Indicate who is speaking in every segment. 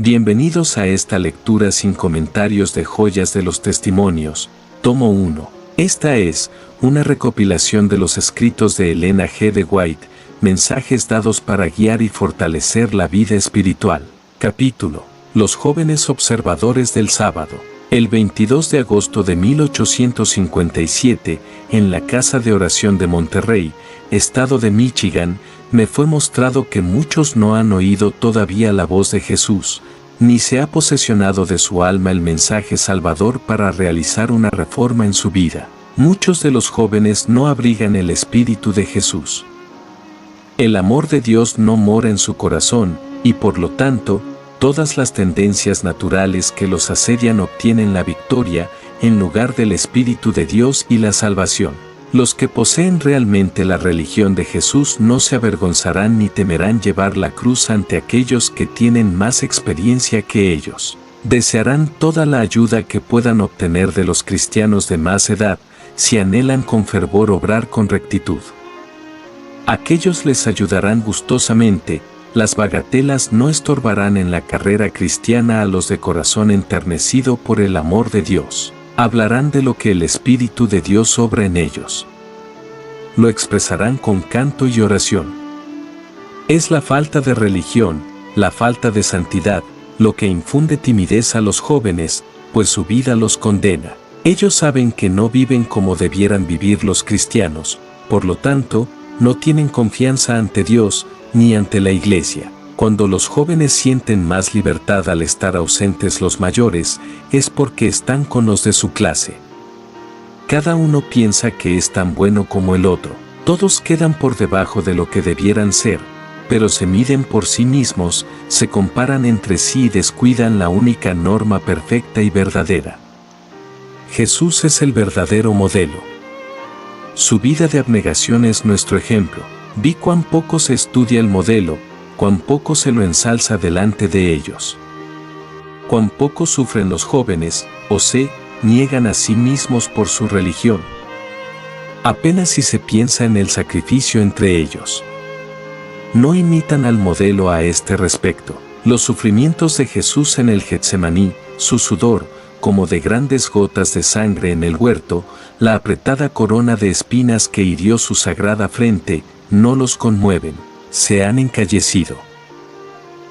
Speaker 1: Bienvenidos a esta lectura sin comentarios de Joyas de los Testimonios, tomo 1. Esta es una recopilación de los escritos de Elena G. de White, mensajes dados para guiar y fortalecer la vida espiritual. Capítulo: Los jóvenes observadores del sábado. El 22 de agosto de 1857, en la Casa de Oración de Monterrey, estado de Michigan, me fue mostrado que muchos no han oído todavía la voz de Jesús, ni se ha posesionado de su alma el mensaje salvador para realizar una reforma en su vida. Muchos de los jóvenes no abrigan el Espíritu de Jesús. El amor de Dios no mora en su corazón, y por lo tanto, todas las tendencias naturales que los asedian obtienen la victoria, en lugar del Espíritu de Dios y la salvación. Los que poseen realmente la religión de Jesús no se avergonzarán ni temerán llevar la cruz ante aquellos que tienen más experiencia que ellos. Desearán toda la ayuda que puedan obtener de los cristianos de más edad, si anhelan con fervor obrar con rectitud. Aquellos les ayudarán gustosamente, las bagatelas no estorbarán en la carrera cristiana a los de corazón enternecido por el amor de Dios. Hablarán de lo que el Espíritu de Dios obra en ellos. Lo expresarán con canto y oración. Es la falta de religión, la falta de santidad, lo que infunde timidez a los jóvenes, pues su vida los condena. Ellos saben que no viven como debieran vivir los cristianos, por lo tanto, no tienen confianza ante Dios, ni ante la Iglesia. Cuando los jóvenes sienten más libertad al estar ausentes los mayores, es porque están con los de su clase. Cada uno piensa que es tan bueno como el otro. Todos quedan por debajo de lo que debieran ser, pero se miden por sí mismos, se comparan entre sí y descuidan la única norma perfecta y verdadera. Jesús es el verdadero modelo. Su vida de abnegación es nuestro ejemplo. Vi cuán poco se estudia el modelo, cuán poco se lo ensalza delante de ellos. Cuán poco sufren los jóvenes, o se niegan a sí mismos por su religión. Apenas si se piensa en el sacrificio entre ellos. No imitan al modelo a este respecto. Los sufrimientos de Jesús en el Getsemaní, su sudor, como de grandes gotas de sangre en el huerto, la apretada corona de espinas que hirió su sagrada frente, no los conmueven. Se han encallecido.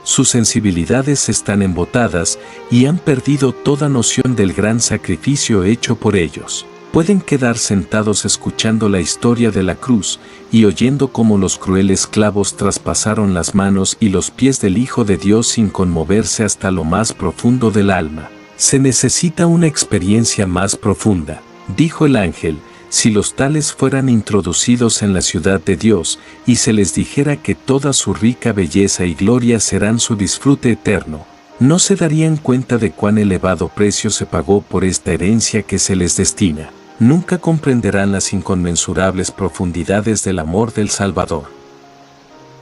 Speaker 1: Sus sensibilidades están embotadas y han perdido toda noción del gran sacrificio hecho por ellos. Pueden quedar sentados escuchando la historia de la cruz y oyendo cómo los crueles clavos traspasaron las manos y los pies del Hijo de Dios sin conmoverse hasta lo más profundo del alma. Se necesita una experiencia más profunda, dijo el ángel. Si los tales fueran introducidos en la ciudad de Dios, y se les dijera que toda su rica belleza y gloria serán su disfrute eterno, no se darían cuenta de cuán elevado precio se pagó por esta herencia que se les destina. Nunca comprenderán las inconmensurables profundidades del amor del Salvador.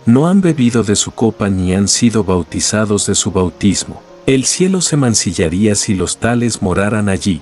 Speaker 1: No han bebido de su copa ni han sido bautizados de su bautismo. El cielo se mancillaría si los tales moraran allí.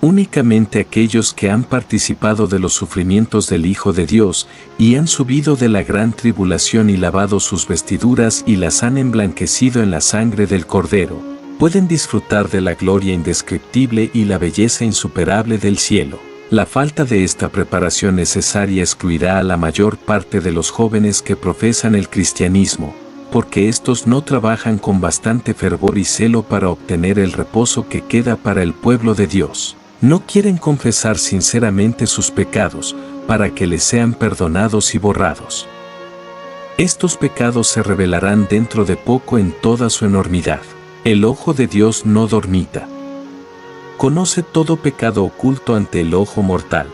Speaker 1: Únicamente aquellos que han participado de los sufrimientos del Hijo de Dios y han subido de la gran tribulación y lavado sus vestiduras y las han emblanquecido en la sangre del Cordero, pueden disfrutar de la gloria indescriptible y la belleza insuperable del cielo. La falta de esta preparación necesaria excluirá a la mayor parte de los jóvenes que profesan el cristianismo, porque estos no trabajan con bastante fervor y celo para obtener el reposo que queda para el pueblo de Dios. No quieren confesar sinceramente sus pecados, para que les sean perdonados y borrados. Estos pecados se revelarán dentro de poco en toda su enormidad. El ojo de Dios no dormita. Conoce todo pecado oculto ante el ojo mortal.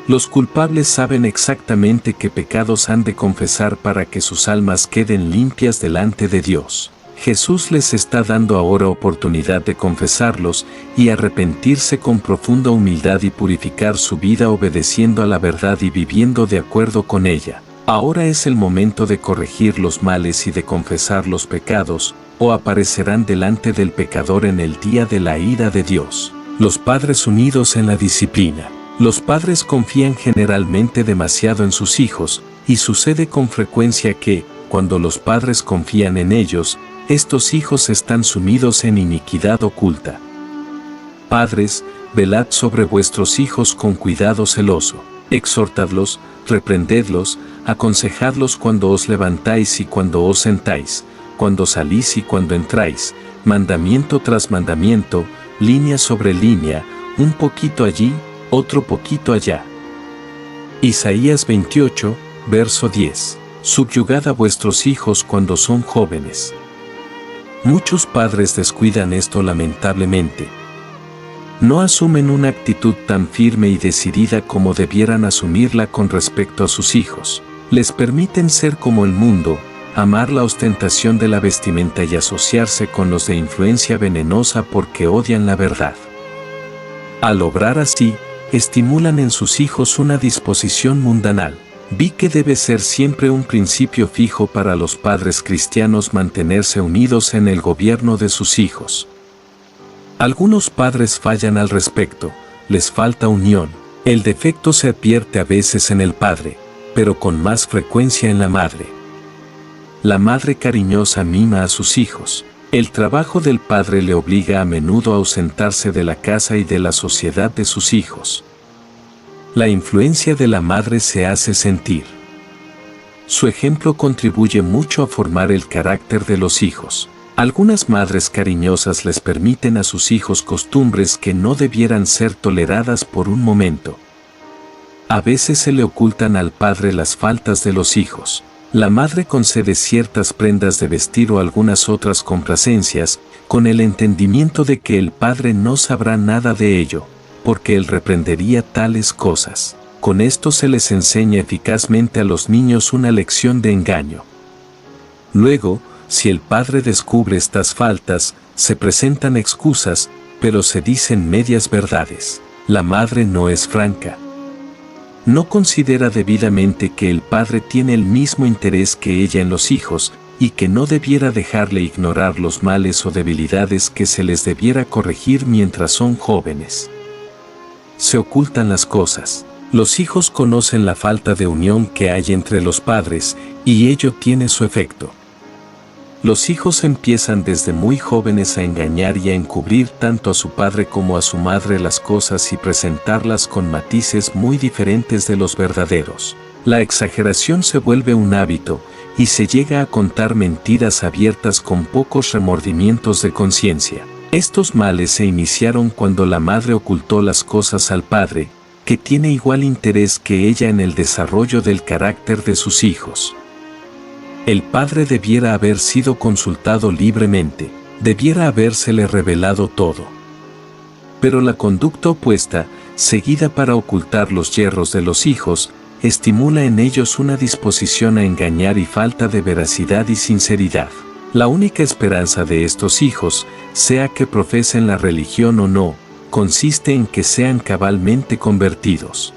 Speaker 1: Los culpables saben exactamente qué pecados han de confesar para que sus almas queden limpias delante de Dios. Jesús les está dando ahora oportunidad de confesarlos y arrepentirse con profunda humildad y purificar su vida obedeciendo a la verdad y viviendo de acuerdo con ella. Ahora es el momento de corregir los males y de confesar los pecados, o aparecerán delante del pecador en el día de la ira de Dios. Los padres unidos en la disciplina. Los padres confían generalmente demasiado en sus hijos, y sucede con frecuencia que, cuando los padres confían en ellos, estos hijos están sumidos en iniquidad oculta. Padres, velad sobre vuestros hijos con cuidado celoso, exhortadlos, reprendedlos, aconsejadlos cuando os levantáis y cuando os sentáis, cuando salís y cuando entráis, mandamiento tras mandamiento, línea sobre línea, un poquito allí, otro poquito allá. Isaías 28, verso 10. Subyugad a vuestros hijos cuando son jóvenes. Muchos padres descuidan esto lamentablemente. No asumen una actitud tan firme y decidida como debieran asumirla con respecto a sus hijos. Les permiten ser como el mundo, amar la ostentación de la vestimenta y asociarse con los de influencia venenosa porque odian la verdad. Al obrar así, estimulan en sus hijos una disposición mundanal. Vi que debe ser siempre un principio fijo para los padres cristianos mantenerse unidos en el gobierno de sus hijos. Algunos padres fallan al respecto, les falta unión. El defecto se advierte a veces en el padre, pero con más frecuencia en la madre. La madre cariñosa mima a sus hijos. El trabajo del padre le obliga a menudo a ausentarse de la casa y de la sociedad de sus hijos. La influencia de la madre se hace sentir. Su ejemplo contribuye mucho a formar el carácter de los hijos. Algunas madres cariñosas les permiten a sus hijos costumbres que no debieran ser toleradas por un momento. A veces se le ocultan al padre las faltas de los hijos. La madre concede ciertas prendas de vestir o algunas otras complacencias, con el entendimiento de que el padre no sabrá nada de ello, porque él reprendería tales cosas. Con esto se les enseña eficazmente a los niños una lección de engaño. Luego, si el padre descubre estas faltas, se presentan excusas, pero se dicen medias verdades. La madre no es franca. No considera debidamente que el padre tiene el mismo interés que ella en los hijos, y que no debiera dejarle ignorar los males o debilidades que se les debiera corregir mientras son jóvenes. Se ocultan las cosas. Los hijos conocen la falta de unión que hay entre los padres, y ello tiene su efecto. Los hijos empiezan desde muy jóvenes a engañar y a encubrir tanto a su padre como a su madre las cosas y presentarlas con matices muy diferentes de los verdaderos. La exageración se vuelve un hábito, y se llega a contar mentiras abiertas con pocos remordimientos de conciencia. Estos males se iniciaron cuando la madre ocultó las cosas al padre, que tiene igual interés que ella en el desarrollo del carácter de sus hijos. El padre debiera haber sido consultado libremente, debiera habérsele revelado todo. Pero la conducta opuesta, seguida para ocultar los yerros de los hijos, estimula en ellos una disposición a engañar y falta de veracidad y sinceridad. La única esperanza de estos hijos, sea que profesen la religión o no, consiste en que sean cabalmente convertidos.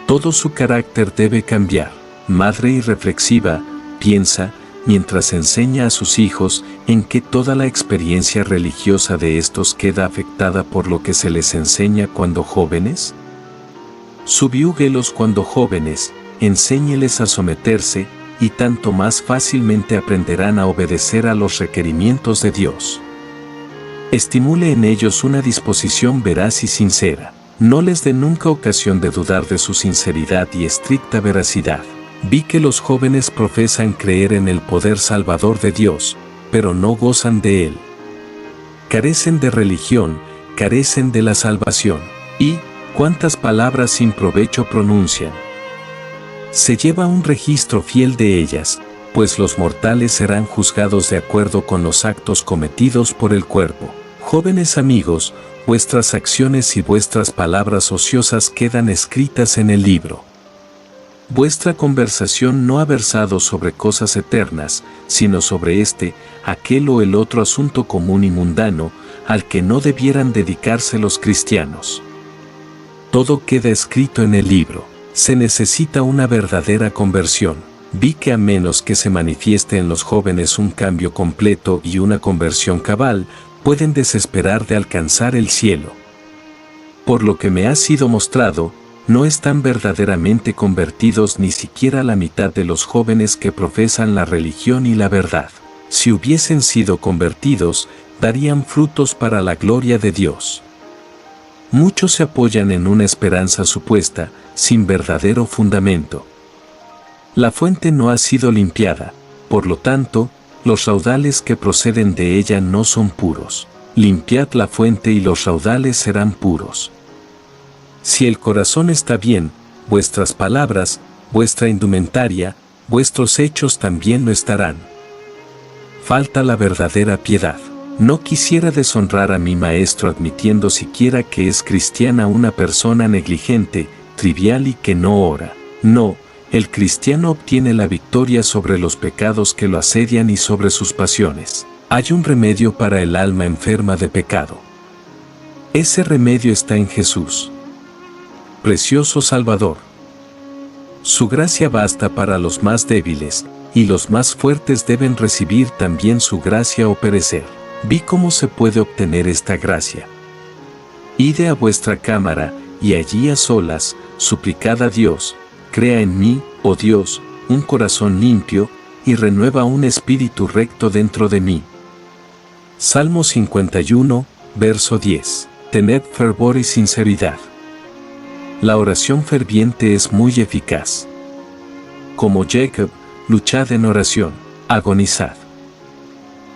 Speaker 1: Todo su carácter debe cambiar. Madre irreflexiva, piensa, mientras enseña a sus hijos, en que toda la experiencia religiosa de estos queda afectada por lo que se les enseña cuando jóvenes. Subyúguelos cuando jóvenes, enséñeles a someterse, y tanto más fácilmente aprenderán a obedecer a los requerimientos de Dios. Estimule en ellos una disposición veraz y sincera. No les dé nunca ocasión de dudar de su sinceridad y estricta veracidad. Vi que los jóvenes profesan creer en el poder salvador de Dios, pero no gozan de él. Carecen de religión, carecen de la salvación. Y, ¿cuántas palabras sin provecho pronuncian? Se lleva un registro fiel de ellas, pues los mortales serán juzgados de acuerdo con los actos cometidos por el cuerpo. Jóvenes amigos, vuestras acciones y vuestras palabras ociosas quedan escritas en el libro. Vuestra conversación no ha versado sobre cosas eternas, sino sobre este, aquel o el otro asunto común y mundano, al que no debieran dedicarse los cristianos. Todo queda escrito en el libro. Se necesita una verdadera conversión. Vi que a menos que se manifieste en los jóvenes un cambio completo y una conversión cabal, pueden desesperar de alcanzar el cielo. Por lo que me ha sido mostrado, no están verdaderamente convertidos ni siquiera la mitad de los jóvenes que profesan la religión y la verdad. Si hubiesen sido convertidos, darían frutos para la gloria de Dios. Muchos se apoyan en una esperanza supuesta, sin verdadero fundamento. La fuente no ha sido limpiada, por lo tanto, los raudales que proceden de ella no son puros. Limpiad la fuente y los raudales serán puros. Si el corazón está bien, vuestras palabras, vuestra indumentaria, vuestros hechos también lo estarán. Falta la verdadera piedad. No quisiera deshonrar a mi maestro admitiendo siquiera que es cristiana una persona negligente, trivial y que no ora. No, el cristiano obtiene la victoria sobre los pecados que lo asedian y sobre sus pasiones. Hay un remedio para el alma enferma de pecado. Ese remedio está en Jesús. Precioso Salvador. Su gracia basta para los más débiles, y los más fuertes deben recibir también su gracia o perecer. Vi cómo se puede obtener esta gracia. Ide a vuestra cámara, y allí a solas, suplicad a Dios, crea en mí, oh Dios, un corazón limpio, y renueva un espíritu recto dentro de mí. Salmo 51, verso 10. Tened fervor y sinceridad. La oración ferviente es muy eficaz. Como Jacob, luchad en oración, agonizad.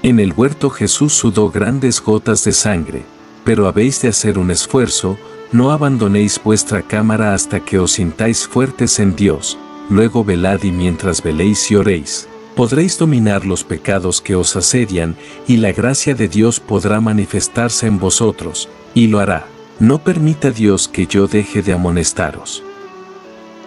Speaker 1: En el huerto Jesús sudó grandes gotas de sangre, pero habéis de hacer un esfuerzo, no abandonéis vuestra cámara hasta que os sintáis fuertes en Dios, luego velad y mientras veléis y oréis, podréis dominar los pecados que os asedian, y la gracia de Dios podrá manifestarse en vosotros, y lo hará. No permita Dios que yo deje de amonestaros.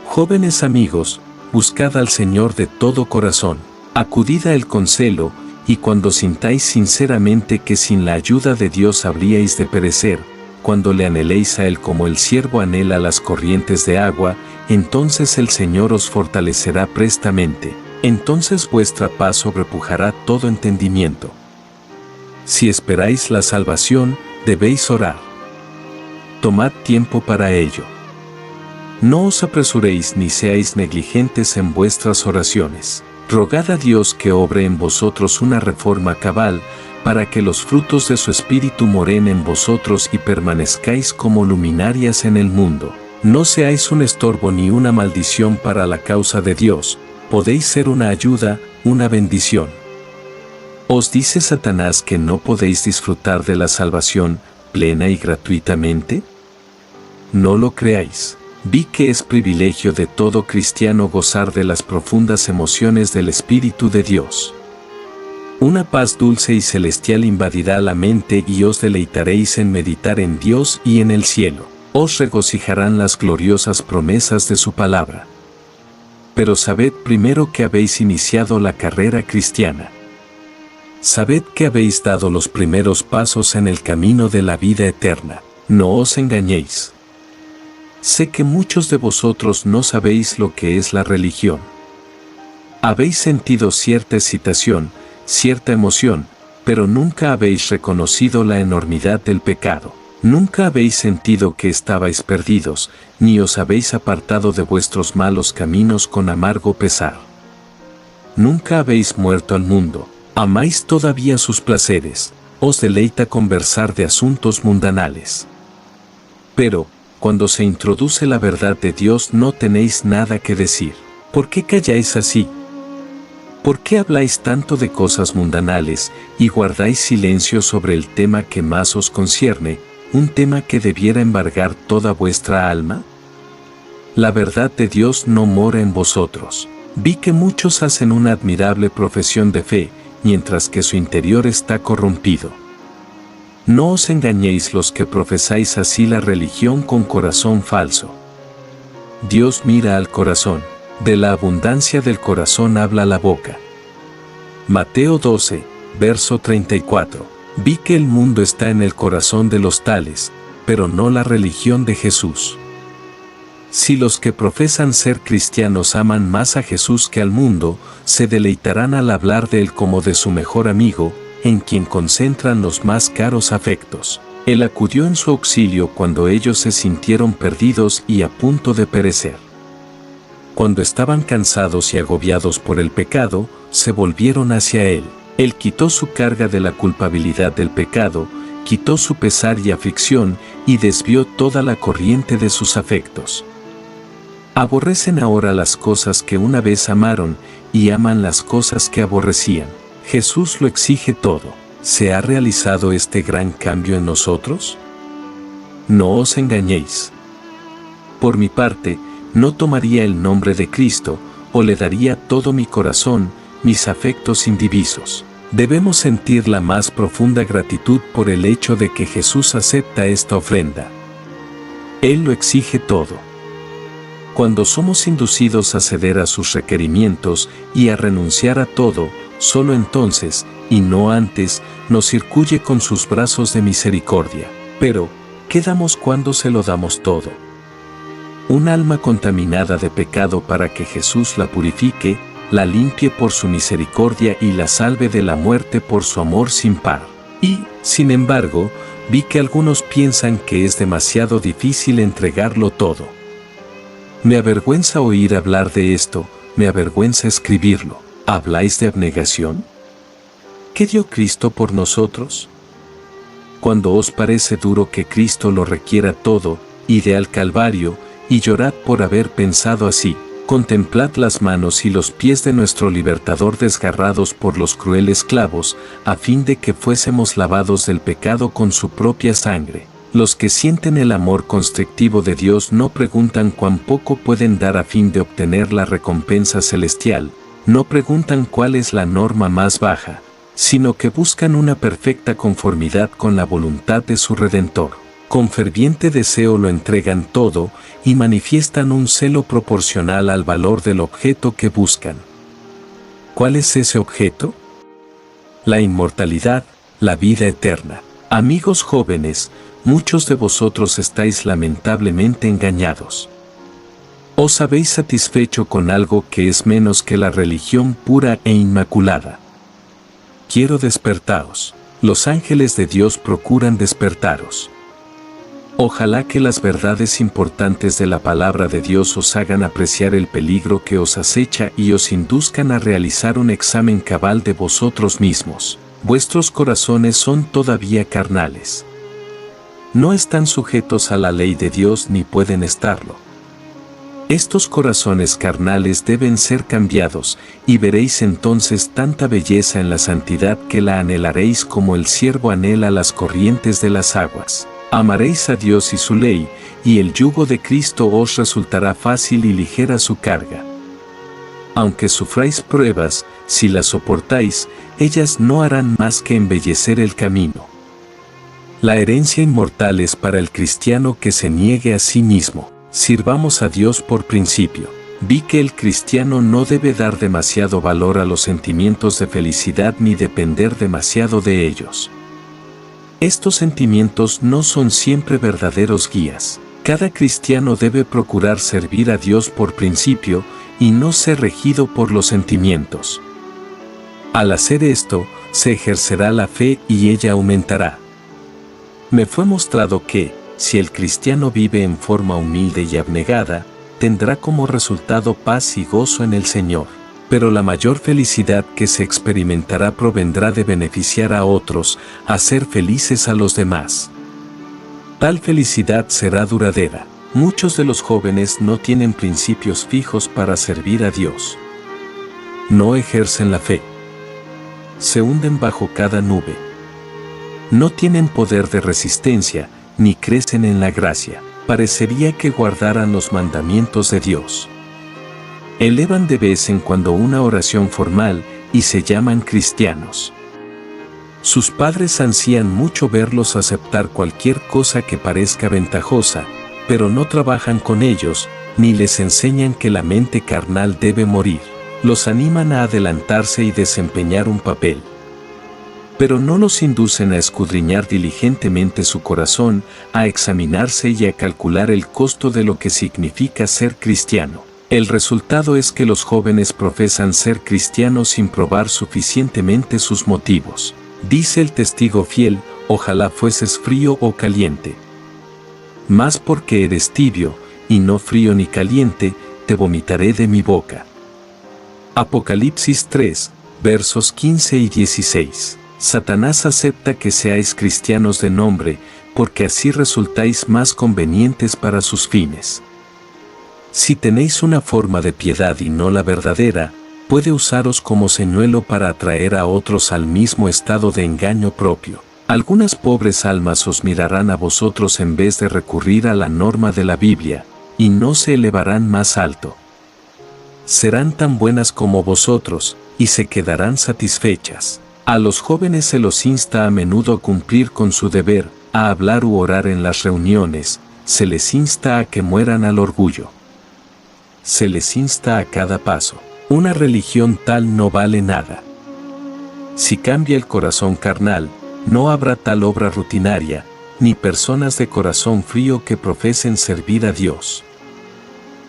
Speaker 1: Jóvenes amigos, buscad al Señor de todo corazón, acudid a Él con celo, y cuando sintáis sinceramente que sin la ayuda de Dios habríais de perecer, cuando le anheléis a Él como el siervo anhela las corrientes de agua, entonces el Señor os fortalecerá prestamente, entonces vuestra paz sobrepujará todo entendimiento. Si esperáis la salvación, debéis orar. Tomad tiempo para ello. No os apresuréis ni seáis negligentes en vuestras oraciones. Rogad a Dios que obre en vosotros una reforma cabal, para que los frutos de su espíritu moren en vosotros y permanezcáis como luminarias en el mundo. No seáis un estorbo ni una maldición para la causa de Dios, podéis ser una ayuda, una bendición. ¿Os dice Satanás que no podéis disfrutar de la salvación plena y gratuitamente? No lo creáis. Vi que es privilegio de todo cristiano gozar de las profundas emociones del Espíritu de Dios. Una paz dulce y celestial invadirá la mente y os deleitaréis en meditar en Dios y en el cielo. Os regocijarán las gloriosas promesas de su palabra. Pero sabed primero que habéis iniciado la carrera cristiana. Sabed que habéis dado los primeros pasos en el camino de la vida eterna. No os engañéis. Sé que muchos de vosotros no sabéis lo que es la religión. Habéis sentido cierta excitación, cierta emoción, pero nunca habéis reconocido la enormidad del pecado. Nunca habéis sentido que estabais perdidos, ni os habéis apartado de vuestros malos caminos con amargo pesar. Nunca habéis muerto al mundo, amáis todavía sus placeres, os deleita conversar de asuntos mundanales. Pero, cuando se introduce la verdad de Dios no tenéis nada que decir. ¿Por qué calláis así? ¿Por qué habláis tanto de cosas mundanales y guardáis silencio sobre el tema que más os concierne, un tema que debiera embargar toda vuestra alma? La verdad de Dios no mora en vosotros. Vi que muchos hacen una admirable profesión de fe, mientras que su interior está corrompido. No os engañéis los que profesáis así la religión con corazón falso. Dios mira al corazón, de la abundancia del corazón habla la boca. Mateo 12, verso 34. Vi que el mundo está en el corazón de los tales, pero no la religión de Jesús. Si los que profesan ser cristianos aman más a Jesús que al mundo, se deleitarán al hablar de Él como de su mejor amigo, en quien concentran los más caros afectos. Él acudió en su auxilio cuando ellos se sintieron perdidos y a punto de perecer. Cuando estaban cansados y agobiados por el pecado, se volvieron hacia Él. Él quitó su carga de la culpabilidad del pecado, quitó su pesar y aflicción, y desvió toda la corriente de sus afectos. Aborrecen ahora las cosas que una vez amaron, y aman las cosas que aborrecían. Jesús lo exige todo. ¿Se ha realizado este gran cambio en nosotros? No os engañéis. Por mi parte, no tomaría el nombre de Cristo, o le daría todo mi corazón, mis afectos indivisos. Debemos sentir la más profunda gratitud por el hecho de que Jesús acepta esta ofrenda. Él lo exige todo. Cuando somos inducidos a ceder a sus requerimientos y a renunciar a todo, solo entonces, y no antes, nos circuye con sus brazos de misericordia. Pero, ¿qué damos cuando se lo damos todo? Un alma contaminada de pecado para que Jesús la purifique, la limpie por su misericordia y la salve de la muerte por su amor sin par. Y, sin embargo, vi que algunos piensan que es demasiado difícil entregarlo todo. Me avergüenza oír hablar de esto, me avergüenza escribirlo. ¿Habláis de abnegación? ¿Qué dio Cristo por nosotros? Cuando os parece duro que Cristo lo requiera todo, id al Calvario, y llorad por haber pensado así. Contemplad las manos y los pies de nuestro libertador desgarrados por los crueles clavos, a fin de que fuésemos lavados del pecado con su propia sangre. Los que sienten el amor constrictivo de Dios no preguntan cuán poco pueden dar a fin de obtener la recompensa celestial, no preguntan cuál es la norma más baja, sino que buscan una perfecta conformidad con la voluntad de su Redentor. Con ferviente deseo lo entregan todo y manifiestan un celo proporcional al valor del objeto que buscan. ¿Cuál es ese objeto? La inmortalidad, la vida eterna. Amigos jóvenes, muchos de vosotros estáis lamentablemente engañados. ¿Os habéis satisfecho con algo que es menos que la religión pura e inmaculada? Quiero despertaros. Los ángeles de Dios procuran despertaros. Ojalá que las verdades importantes de la palabra de Dios os hagan apreciar el peligro que os acecha y os induzcan a realizar un examen cabal de vosotros mismos. Vuestros corazones son todavía carnales. No están sujetos a la ley de Dios ni pueden estarlo. Estos corazones carnales deben ser cambiados, y veréis entonces tanta belleza en la santidad que la anhelaréis como el ciervo anhela las corrientes de las aguas. Amaréis a Dios y su ley, y el yugo de Cristo os resultará fácil y ligera su carga. Aunque sufráis pruebas, si las soportáis, ellas no harán más que embellecer el camino. La herencia inmortal es para el cristiano que se niegue a sí mismo. Sirvamos a Dios por principio. Vi que el cristiano no debe dar demasiado valor a los sentimientos de felicidad ni depender demasiado de ellos. Estos sentimientos no son siempre verdaderos guías. Cada cristiano debe procurar servir a Dios por principio y no ser regido por los sentimientos. Al hacer esto, se ejercerá la fe y ella aumentará. Me fue mostrado que, si el cristiano vive en forma humilde y abnegada, tendrá como resultado paz y gozo en el Señor. Pero la mayor felicidad que se experimentará provendrá de beneficiar a otros, hacer felices a los demás. Tal felicidad será duradera. Muchos de los jóvenes no tienen principios fijos para servir a Dios. No ejercen la fe. Se hunden bajo cada nube. No tienen poder de resistencia, ni crecen en la gracia. Parecería que guardaran los mandamientos de Dios. Elevan de vez en cuando una oración formal y se llaman cristianos. Sus padres ansían mucho verlos aceptar cualquier cosa que parezca ventajosa, pero no trabajan con ellos, ni les enseñan que la mente carnal debe morir. Los animan a adelantarse y desempeñar un papel. Pero no los inducen a escudriñar diligentemente su corazón, a examinarse y a calcular el costo de lo que significa ser cristiano. El resultado es que los jóvenes profesan ser cristianos sin probar suficientemente sus motivos. Dice el testigo fiel, ojalá fueses frío o caliente. Mas porque eres tibio, y no frío ni caliente, te vomitaré de mi boca. Apocalipsis 3, Versos 15 y 16. Satanás acepta que seáis cristianos de nombre, porque así resultáis más convenientes para sus fines. Si tenéis una forma de piedad y no la verdadera, puede usaros como señuelo para atraer a otros al mismo estado de engaño propio. Algunas pobres almas os mirarán a vosotros en vez de recurrir a la norma de la Biblia, y no se elevarán más alto. Serán tan buenas como vosotros, y se quedarán satisfechas. A los jóvenes se los insta a menudo a cumplir con su deber, a hablar u orar en las reuniones, se les insta a que mueran al orgullo. Se les insta a cada paso. Una religión tal no vale nada. Si cambia el corazón carnal, no habrá tal obra rutinaria, ni personas de corazón frío que profesen servir a Dios.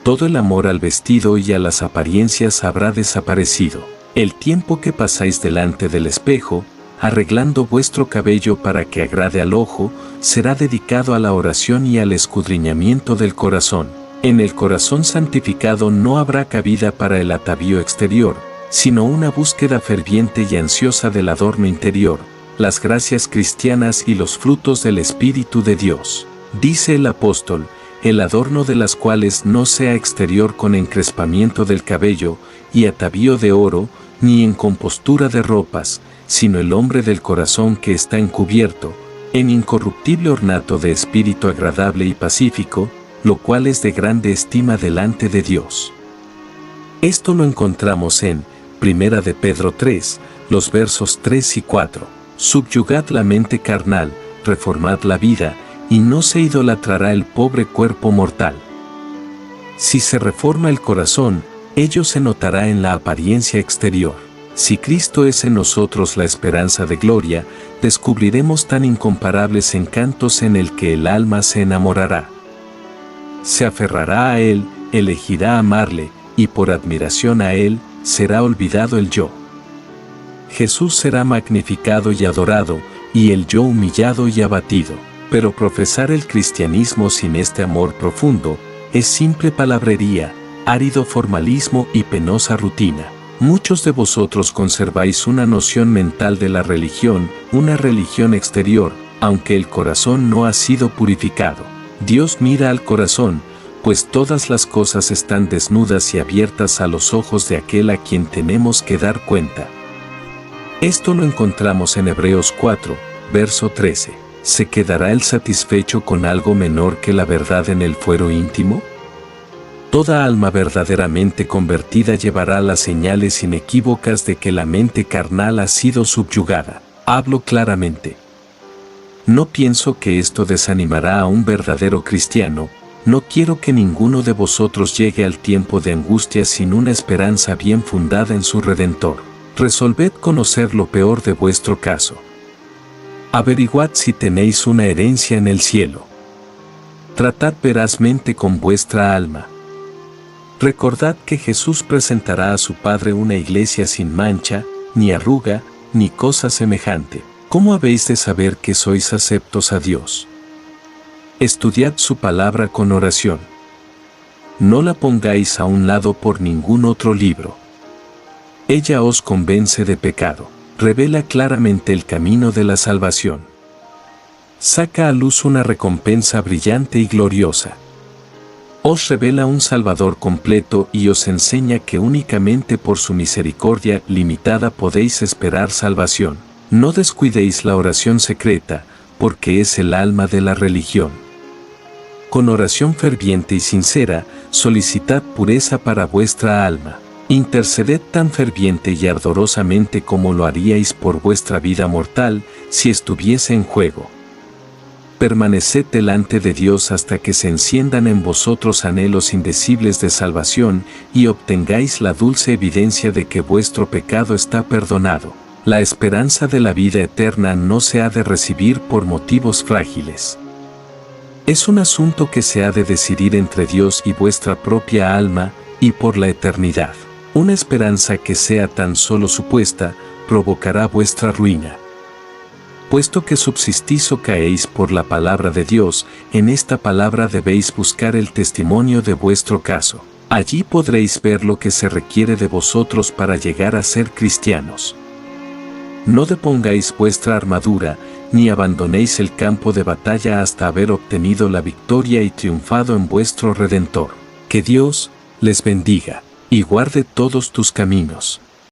Speaker 1: Todo el amor al vestido y a las apariencias habrá desaparecido. El tiempo que pasáis delante del espejo, arreglando vuestro cabello para que agrade al ojo, será dedicado a la oración y al escudriñamiento del corazón. En el corazón santificado no habrá cabida para el atavío exterior, sino una búsqueda ferviente y ansiosa del adorno interior, las gracias cristianas y los frutos del Espíritu de Dios. Dice el apóstol, el adorno de las cuales no sea exterior con encrespamiento del cabello y atavío de oro, ni en compostura de ropas, sino el hombre del corazón que está encubierto, en incorruptible ornato de espíritu agradable y pacífico, lo cual es de grande estima delante de Dios. Esto lo encontramos en 1 de Pedro 3, los versos 3 y 4. Subyugad la mente carnal, reformad la vida, y no se idolatrará el pobre cuerpo mortal. Si se reforma el corazón, ello se notará en la apariencia exterior. Si Cristo es en nosotros la esperanza de gloria, descubriremos tan incomparables encantos en el que el alma se enamorará. Se aferrará a Él, elegirá amarle, y por admiración a Él, será olvidado el yo. Jesús será magnificado y adorado, y el yo humillado y abatido. Pero profesar el cristianismo sin este amor profundo, es simple palabrería, árido formalismo y penosa rutina. Muchos de vosotros conserváis una noción mental de la religión, una religión exterior, aunque el corazón no ha sido purificado. Dios mira al corazón, pues todas las cosas están desnudas y abiertas a los ojos de aquel a quien tenemos que dar cuenta. Esto lo encontramos en Hebreos 4, verso 13. ¿Se quedará el satisfecho con algo menor que la verdad en el fuero íntimo? Toda alma verdaderamente convertida llevará las señales inequívocas de que la mente carnal ha sido subyugada. Hablo claramente. No pienso que esto desanimará a un verdadero cristiano, no quiero que ninguno de vosotros llegue al tiempo de angustia sin una esperanza bien fundada en su Redentor. Resolved conocer lo peor de vuestro caso. Averiguad si tenéis una herencia en el cielo. Tratad verazmente con vuestra alma. Recordad que Jesús presentará a su Padre una iglesia sin mancha, ni arruga, ni cosa semejante. ¿Cómo habéis de saber que sois aceptos a Dios? Estudiad su palabra con oración. No la pongáis a un lado por ningún otro libro. Ella os convence de pecado, revela claramente el camino de la salvación. Saca a luz una recompensa brillante y gloriosa. Os revela un Salvador completo y os enseña que únicamente por su misericordia limitada podéis esperar salvación. No descuidéis la oración secreta, porque es el alma de la religión. Con oración ferviente y sincera, solicitad pureza para vuestra alma. Interceded tan ferviente y ardorosamente como lo haríais por vuestra vida mortal, si estuviese en juego. Permaneced delante de Dios hasta que se enciendan en vosotros anhelos indecibles de salvación y obtengáis la dulce evidencia de que vuestro pecado está perdonado. La esperanza de la vida eterna no se ha de recibir por motivos frágiles. Es un asunto que se ha de decidir entre Dios y vuestra propia alma, y por la eternidad. Una esperanza que sea tan solo supuesta, provocará vuestra ruina. Puesto que subsistís o caéis por la palabra de Dios, en esta palabra debéis buscar el testimonio de vuestro caso. Allí podréis ver lo que se requiere de vosotros para llegar a ser cristianos. No depongáis vuestra armadura, ni abandonéis el campo de batalla hasta haber obtenido la victoria y triunfado en vuestro Redentor. Que Dios les bendiga y guarde todos tus caminos.